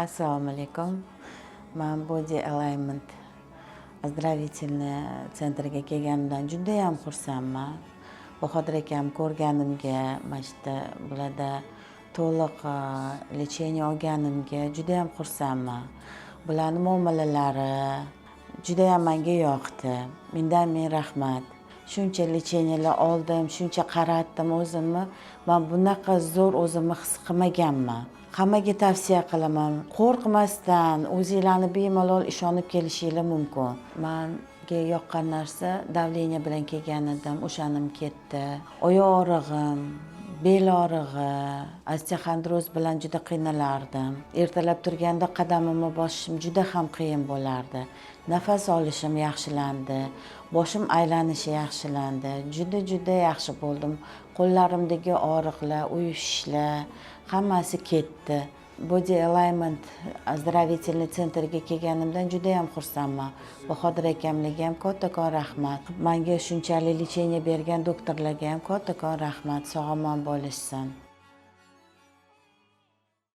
Assalomu alaykum. Men Body Alignment ozdravительный sentriga kelganimdan juda ham xursandman. Bahodir akam ko'rganimga, mana shu bularda to'liq lecheniya olganimga juda ham xursandman. Bularning muomalalari juda ham menga yoqdi. Ming rahmat. Shuncha lecheniyalar oldim, shuncha qaratdim o'zimni. Men bunaqa zo'r o'zimni his qilmaganman. Hammaga tavsiya qilaman. Qo'rqmasdan o'zinglarni bemalol ishonib kelishinglar mumkin. Menga yoqqan narsa davleniya bilan kelgan edim, o'shanim ketdi. Oyoq og'rig'im, bel og'rig'i, osteoxondroz bilan juda qiynalardim. Ertalab turganda qadamimni bosishim juda ham qiyin bo'lardi. Nafas olishim yaxshilandi, boshim aylanishi yaxshilandi. Juda yaxshi bo'ldim. Qo'llarimdagi og'riqlar, uyushishlar hammasi ketdi. Body Alignment ozdravительный sentriga kelganimdan juda ham xursandman. Bahodir akamlarga ham kattakon rahmat. Menga shunchalik lecheniya bergan doktorlarga ham kattakon rahmat. Sog' omon bo'lishsin.